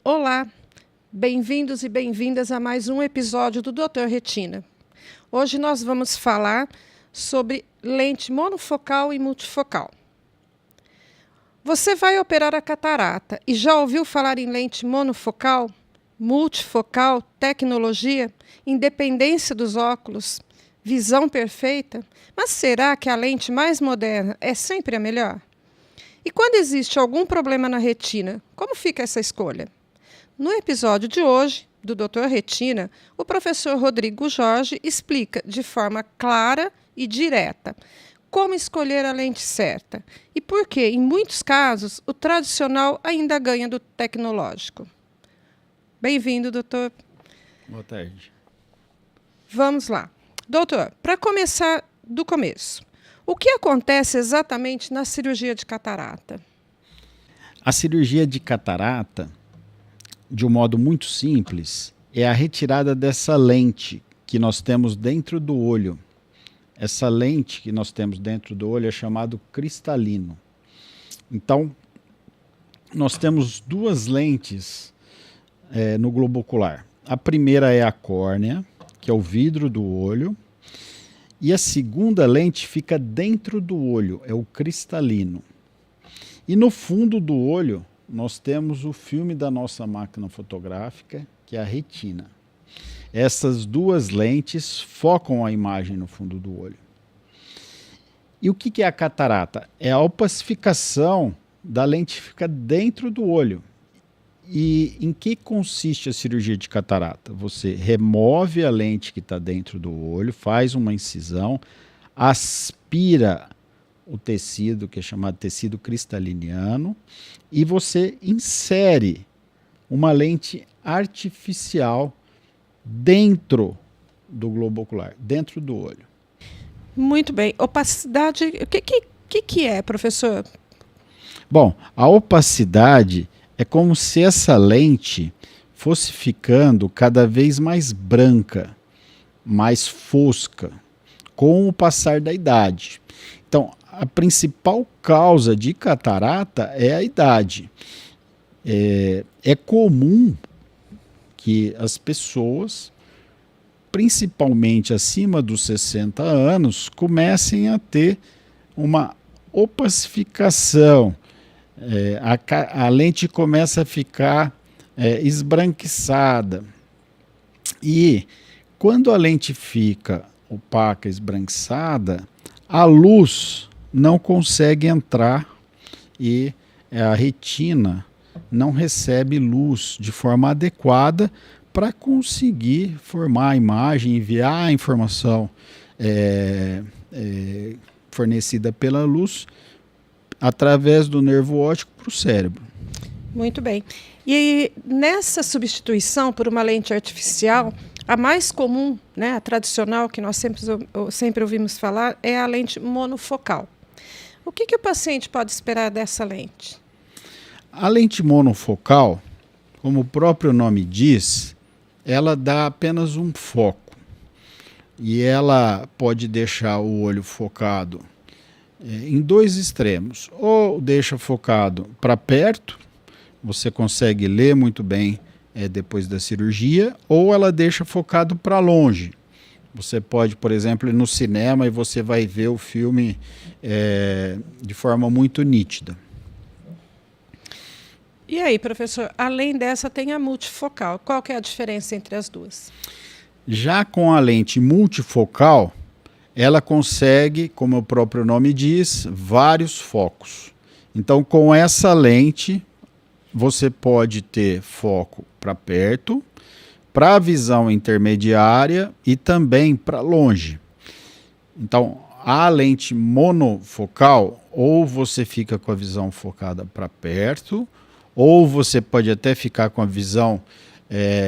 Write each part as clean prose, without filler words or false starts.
Olá, bem-vindos e bem-vindas a mais um episódio do Dr. Retina. Hoje nós vamos falar sobre lente monofocal e multifocal. Você vai operar a catarata e já ouviu falar em lente monofocal, multifocal, tecnologia, independência dos óculos, visão perfeita? Mas será que a lente mais moderna é sempre a melhor? E quando existe algum problema na retina, como fica essa escolha? No episódio de hoje, do Dr. Retina, o professor Rodrigo Jorge explica de forma clara e direta como escolher a lente certa e por que, em muitos casos, o tradicional ainda ganha do tecnológico. Bem-vindo, doutor. Boa tarde. Vamos lá. Doutor, para começar do começo, o que acontece exatamente na cirurgia de catarata? A cirurgia de catarata, de um modo muito simples, é a retirada dessa lente que nós temos dentro do olho. Essa lente que nós temos dentro do olho é chamado cristalino. Então, nós temos duas lentes no globo ocular. A primeira é a córnea, que é o vidro do olho, e a segunda lente fica dentro do olho, é o cristalino. E no fundo do olho, nós temos o filme da nossa máquina fotográfica, que é a retina. Essas duas lentes focam a imagem no fundo do olho. E o que é a catarata? É a opacificação da lente que fica dentro do olho. E em que consiste a cirurgia de catarata? Você remove a lente que está dentro do olho, faz uma incisão, aspira o tecido, que é chamado tecido cristaliniano, e você insere uma lente artificial dentro do globo ocular, dentro do olho. Muito bem. Opacidade, o que é, professor? Bom, a opacidade é como se essa lente fosse ficando cada vez mais branca, mais fosca, com o passar da idade. Então, a principal causa de catarata é a idade. É comum que as pessoas, principalmente acima dos 60 anos, comecem a ter uma opacificação. A lente começa a ficar esbranquiçada. E quando a lente fica opaca, esbranquiçada, a luz não consegue entrar e a retina não recebe luz de forma adequada para conseguir formar a imagem, enviar a informação fornecida pela luz através do nervo óptico para o cérebro. Muito bem. E nessa substituição por uma lente artificial, a mais comum, né, a tradicional, que nós sempre ouvimos falar, é a lente monofocal. O que o paciente pode esperar dessa lente? A lente monofocal, como o próprio nome diz, ela dá apenas um foco. E ela pode deixar o olho focado em dois extremos. Ou deixa focado para perto, você consegue ler muito bem depois da cirurgia, ou ela deixa focado para longe. Você pode, por exemplo, ir no cinema e você vai ver o filme de forma muito nítida. E aí, professor, além dessa tem a multifocal. Qual que é a diferença entre as duas? Já com a lente multifocal, ela consegue, como o próprio nome diz, vários focos. Então, com essa lente, você pode ter foco para perto, para a visão intermediária e também para longe. Então, a lente monofocal, ou você fica com a visão focada para perto, ou você pode até ficar com a visão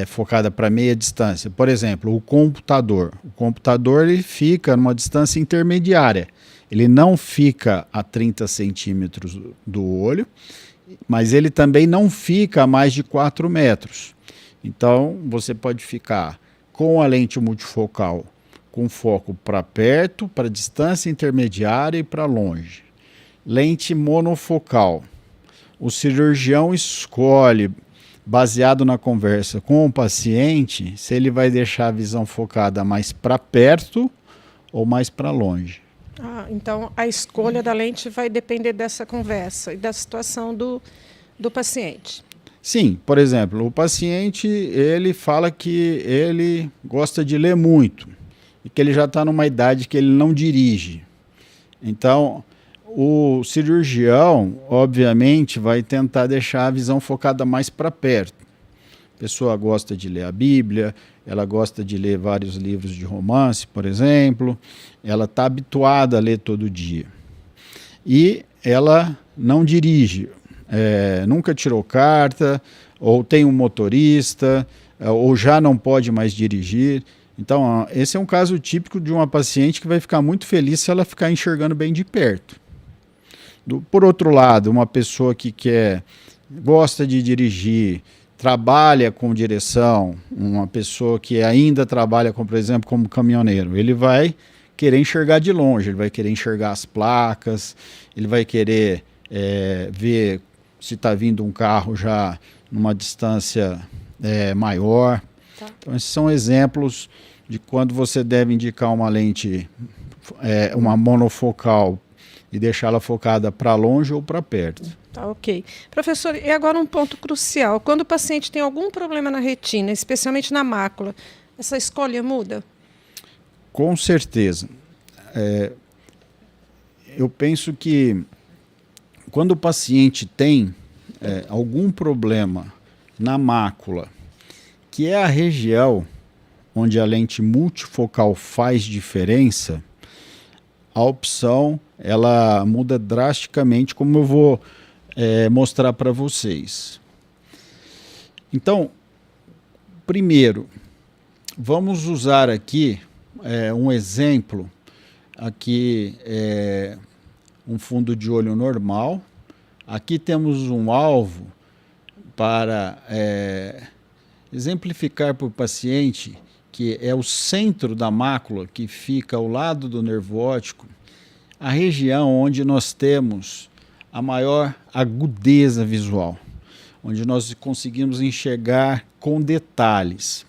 focada para meia distância. Por exemplo, o computador. O computador ele fica numa distância intermediária. Ele não fica a 30 centímetros do olho, mas ele também não fica a mais de 4 metros. Então, você pode ficar com a lente multifocal com foco para perto, para distância intermediária e para longe. Lente monofocal. O cirurgião escolhe baseado na conversa com o paciente, se ele vai deixar a visão focada mais para perto ou mais para longe. Então, a escolha da lente vai depender dessa conversa e da situação do paciente. Sim, por exemplo, o paciente ele fala que ele gosta de ler muito e que ele já está numa idade que ele não dirige. Então, o cirurgião, obviamente, vai tentar deixar a visão focada mais para perto. A pessoa gosta de ler a Bíblia, ela gosta de ler vários livros de romance, por exemplo, ela está habituada a ler todo dia. E ela não dirige, nunca tirou carta, ou tem um motorista, ou já não pode mais dirigir. Então, esse é um caso típico de uma paciente que vai ficar muito feliz se ela ficar enxergando bem de perto. Por outro lado, uma pessoa que gosta de dirigir, trabalha com direção, uma pessoa que ainda trabalha, por exemplo, como caminhoneiro, ele vai querer enxergar de longe, ele vai querer enxergar as placas, ele vai querer ver se está vindo um carro já numa distância maior. Tá. Então, esses são exemplos de quando você deve indicar uma lente, uma monofocal, e deixá-la focada para longe ou para perto. Tá, ok. Professor, e agora um ponto crucial. Quando o paciente tem algum problema na retina, especialmente na mácula, essa escolha muda? Com certeza. Eu penso que quando o paciente tem algum problema na mácula, que é a região onde a lente multifocal faz diferença, a opção ela muda drasticamente, como eu vou mostrar para vocês. Então, primeiro, vamos usar aqui um exemplo. Aqui é um fundo de olho normal. Aqui temos um alvo para exemplificar para o paciente que é o centro da mácula, que fica ao lado do nervo óptico, a região onde nós temos a maior agudeza visual, onde nós conseguimos enxergar com detalhes.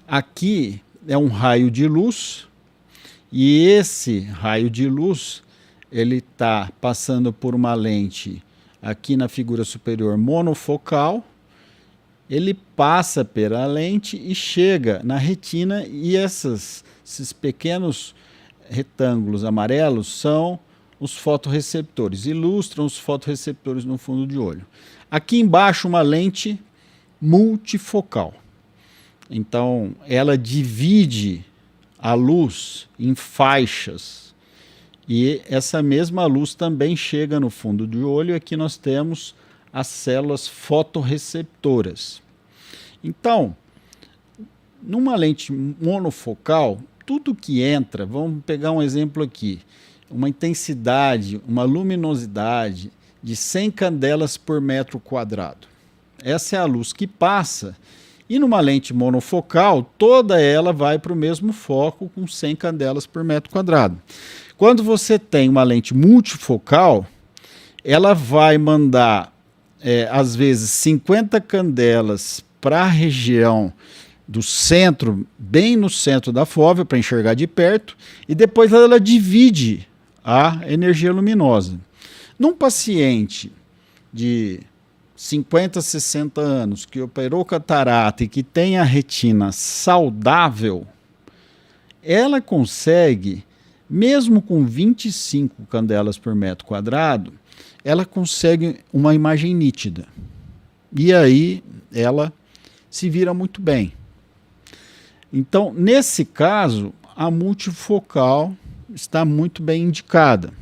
Aqui é um raio de luz, e esse raio de luz ele está passando por uma lente aqui na figura superior monofocal, ele passa pela lente e chega na retina, e esses pequenos retângulos amarelos são os fotorreceptores, ilustram os fotorreceptores no fundo de olho. Aqui embaixo uma lente multifocal. Então ela divide a luz em faixas, e essa mesma luz também chega no fundo do olho. Aqui nós temos as células fotorreceptoras. Então, numa lente monofocal, tudo que entra, vamos pegar um exemplo aqui, uma intensidade, uma luminosidade de 100 candelas por metro quadrado. Essa é a luz que passa, e numa lente monofocal, toda ela vai para o mesmo foco com 100 candelas por metro quadrado. Quando você tem uma lente multifocal, ela vai mandar às vezes 50 candelas para a região do centro, bem no centro da fóvea, para enxergar de perto, e depois ela divide a energia luminosa. Num paciente de 50, 60 anos que operou catarata e que tem a retina saudável, ela consegue, mesmo com 25 candelas por metro quadrado, ela consegue uma imagem nítida. E aí ela se vira muito bem. Então, nesse caso, a multifocal está muito bem indicada.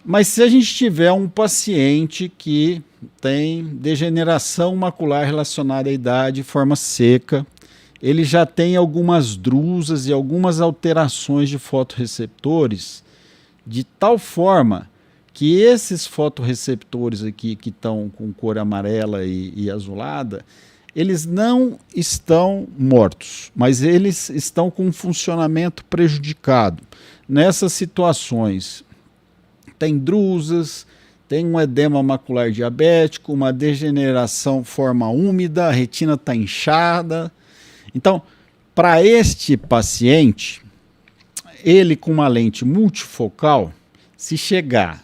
Mas se a gente tiver um paciente que tem degeneração macular relacionada à idade, forma seca, ele já tem algumas drusas e algumas alterações de fotorreceptores, de tal forma que esses fotorreceptores aqui que estão com cor amarela e azulada, eles não estão mortos, mas eles estão com um funcionamento prejudicado. Nessas situações, tem drusas, tem um edema macular diabético, uma degeneração forma úmida, a retina está inchada. Então, para este paciente, ele com uma lente multifocal, se chegar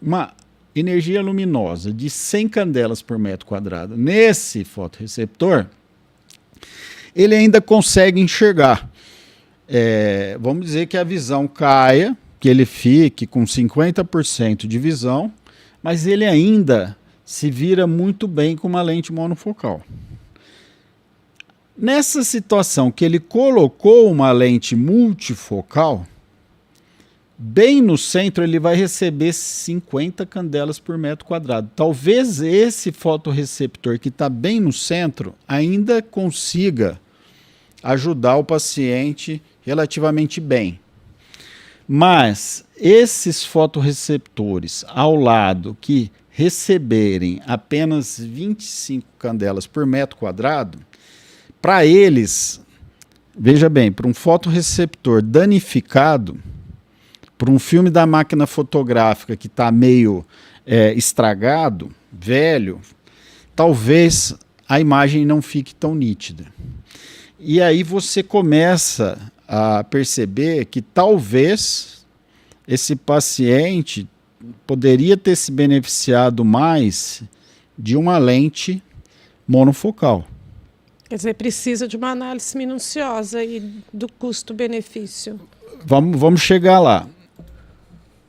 uma energia luminosa de 100 candelas por metro quadrado nesse fotorreceptor, ele ainda consegue enxergar. Vamos dizer que a visão caia, que ele fique com 50% de visão, mas ele ainda se vira muito bem com uma lente monofocal. Nessa situação que ele colocou uma lente multifocal, bem no centro ele vai receber 50 candelas por metro quadrado. Talvez esse fotorreceptor que está bem no centro ainda consiga ajudar o paciente relativamente bem. Mas esses fotorreceptores ao lado que receberem apenas 25 candelas por metro quadrado, para eles, veja bem, para um fotorreceptor danificado, para um filme da máquina fotográfica que está meio estragado, velho, talvez a imagem não fique tão nítida. E aí você começa a perceber que talvez esse paciente poderia ter se beneficiado mais de uma lente monofocal. Quer dizer, precisa de uma análise minuciosa e do custo-benefício. Vamos chegar lá.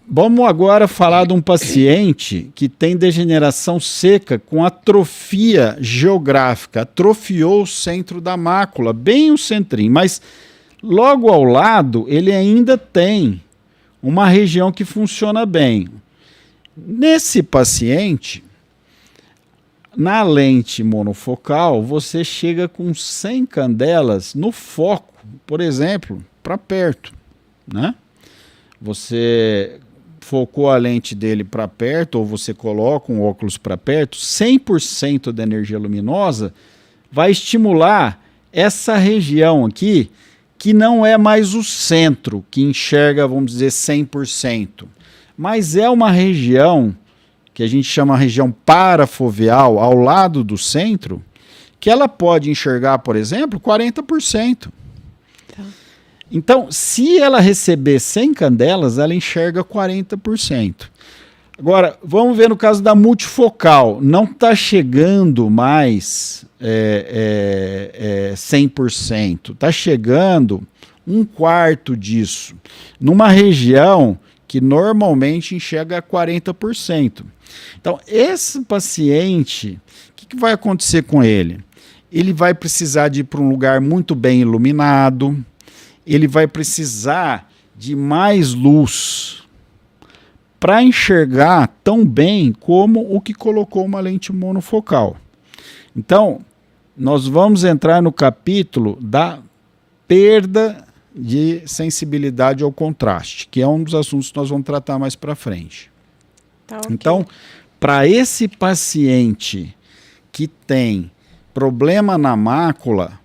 Vamos agora falar de um paciente que tem degeneração seca com atrofia geográfica. Atrofiou o centro da mácula, bem o centrinho, mas logo ao lado ele ainda tem uma região que funciona bem. Nesse paciente, na lente monofocal, você chega com 100 candelas no foco, por exemplo, para perto, né? Você focou a lente dele para perto, ou você coloca um óculos para perto, 100% da energia luminosa vai estimular essa região aqui, que não é mais o centro, que enxerga, vamos dizer, 100%, mas é uma região que a gente chama de região parafoveal, ao lado do centro, que ela pode enxergar, por exemplo, 40%. Então, se ela receber 100 candelas, ela enxerga 40%. Agora, vamos ver no caso da multifocal. Não está chegando mais 100%. Está chegando um quarto disso. Numa região que normalmente enxerga 40%. Então, esse paciente, o que vai acontecer com ele? Ele vai precisar de ir para um lugar muito bem iluminado, ele vai precisar de mais luz para enxergar tão bem como o que colocou uma lente monofocal. Então, nós vamos entrar no capítulo da perda de sensibilidade ao contraste, que é um dos assuntos que nós vamos tratar mais para frente. Tá, okay. Então, para esse paciente que tem problema na mácula,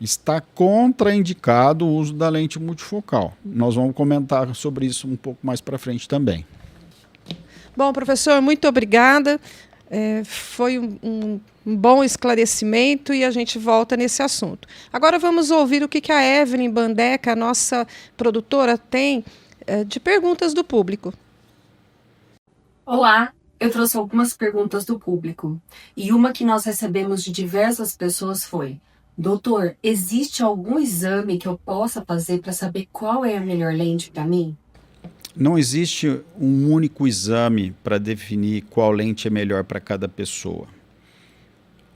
está contraindicado o uso da lente multifocal. Nós vamos comentar sobre isso um pouco mais para frente também. Bom, professor, muito obrigada. Foi um bom esclarecimento e a gente volta nesse assunto. Agora vamos ouvir o que a Evelyn Bandeca, a nossa produtora, tem de perguntas do público. Olá, eu trouxe algumas perguntas do público. E uma que nós recebemos de diversas pessoas foi: doutor, existe algum exame que eu possa fazer para saber qual é a melhor lente para mim? Não existe um único exame para definir qual lente é melhor para cada pessoa.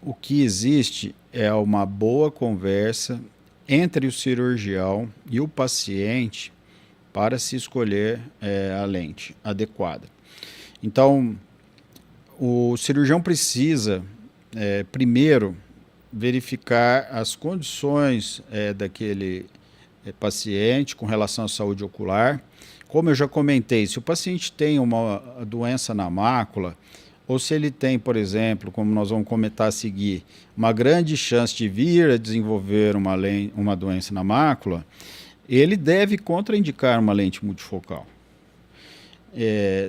O que existe é uma boa conversa entre o cirurgião e o paciente para se escolher a lente adequada. Então, o cirurgião precisa, primeiro, verificar as condições daquele paciente com relação à saúde ocular. Como eu já comentei, se o paciente tem uma doença na mácula, ou se ele tem, por exemplo, como nós vamos comentar a seguir, uma grande chance de vir a desenvolver uma doença na mácula, ele deve contraindicar uma lente multifocal.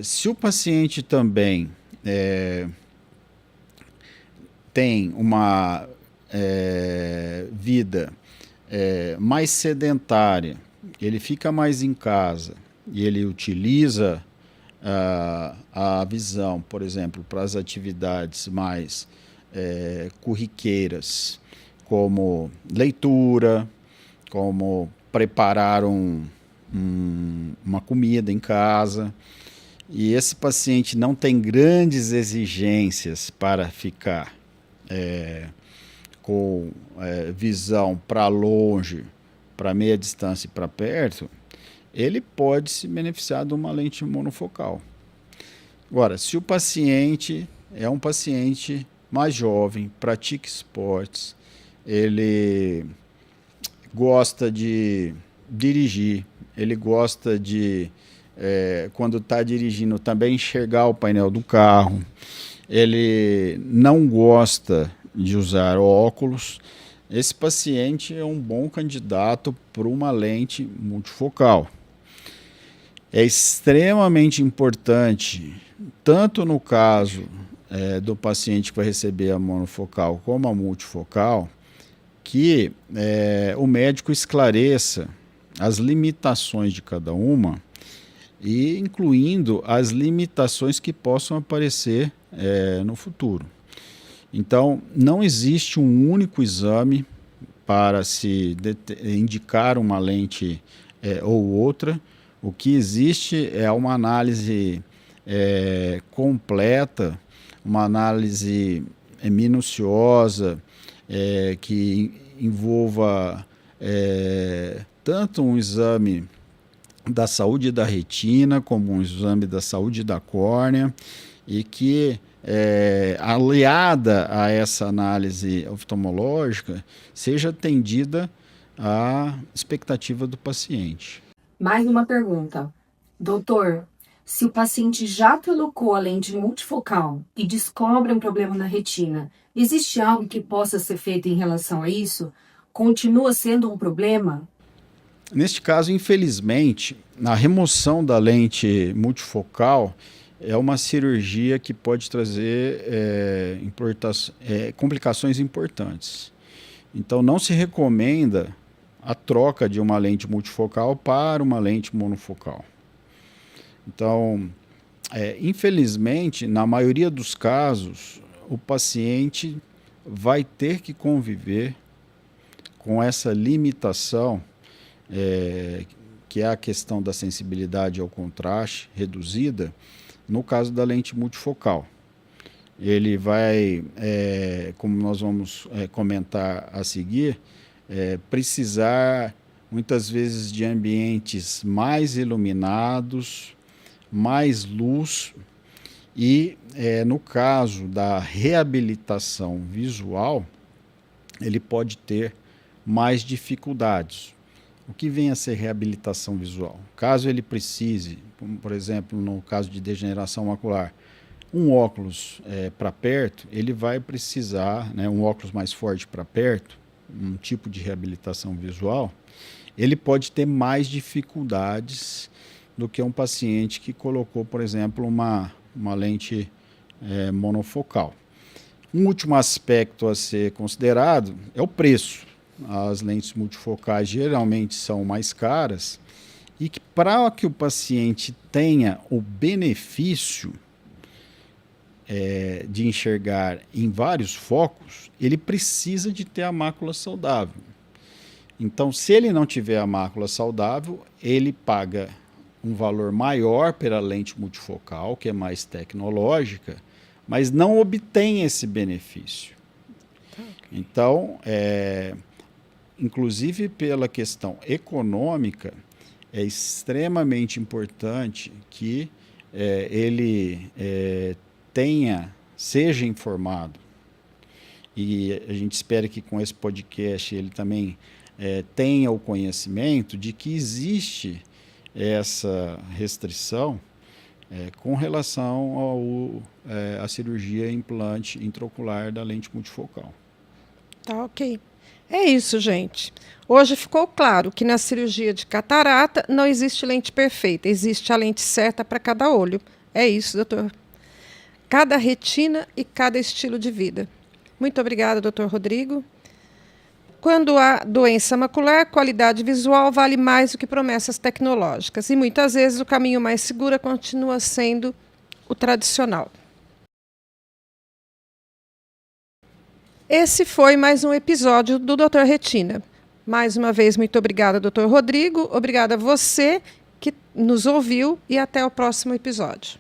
Se o paciente também tem uma vida mais sedentária, ele fica mais em casa e ele utiliza a visão, por exemplo, para as atividades mais corriqueiras, como leitura, como preparar uma comida em casa, e esse paciente não tem grandes exigências para ficar com visão para longe, para meia distância e para perto, ele pode se beneficiar de uma lente monofocal. Agora, se o paciente é um paciente mais jovem, pratica esportes, ele gosta de dirigir, ele gosta de, quando está dirigindo, também enxergar o painel do carro, ele não gosta de usar óculos, esse paciente é um bom candidato para uma lente multifocal. É extremamente importante, tanto no caso do paciente que vai receber a monofocal como a multifocal, que o médico esclareça as limitações de cada uma, e incluindo as limitações que possam aparecer no futuro. Então, não existe um único exame para se indicar uma lente ou outra. O que existe é uma análise completa, uma análise minuciosa, que envolva tanto um exame da saúde da retina, como um exame da saúde da córnea, e que, aliada a essa análise oftalmológica, seja atendida à expectativa do paciente. Mais uma pergunta. Doutor, se o paciente já colocou a lente multifocal e descobre um problema na retina, existe algo que possa ser feito em relação a isso? Continua sendo um problema? Neste caso, infelizmente, a remoção da lente multifocal é uma cirurgia que pode trazer complicações importantes. Então, não se recomenda a troca de uma lente multifocal para uma lente monofocal. Então, infelizmente, na maioria dos casos, o paciente vai ter que conviver com essa limitação, que é a questão da sensibilidade ao contraste reduzida, no caso da lente multifocal. Ele vai, como nós vamos comentar a seguir, precisar muitas vezes de ambientes mais iluminados, mais luz, e no caso da reabilitação visual, ele pode ter mais dificuldades. O que vem a ser reabilitação visual? Caso ele precise, por exemplo, no caso de degeneração macular, um óculos para perto, ele vai precisar, um óculos mais forte para perto, um tipo de reabilitação visual, ele pode ter mais dificuldades do que um paciente que colocou, por exemplo, uma lente monofocal. Um último aspecto a ser considerado é o preço. As lentes multifocais geralmente são mais caras, e que para que o paciente tenha o benefício de enxergar em vários focos, ele precisa de ter a mácula saudável. Então, se ele não tiver a mácula saudável, ele paga um valor maior pela lente multifocal, que é mais tecnológica, mas não obtém esse benefício. Então, inclusive pela questão econômica, é extremamente importante que ele seja informado. E a gente espera que com esse podcast ele também tenha o conhecimento de que existe essa restrição com relação à cirurgia implante intraocular da lente multifocal. Tá, ok. É isso, gente. Hoje ficou claro que na cirurgia de catarata não existe lente perfeita, existe a lente certa para cada olho. É isso, doutor. Cada retina e cada estilo de vida. Muito obrigada, doutor Rodrigo. Quando há doença macular, qualidade visual vale mais do que promessas tecnológicas. E muitas vezes o caminho mais seguro continua sendo o tradicional. Esse foi mais um episódio do Doutor Retina. Mais uma vez, muito obrigada, doutor Rodrigo. Obrigada a você que nos ouviu e até o próximo episódio.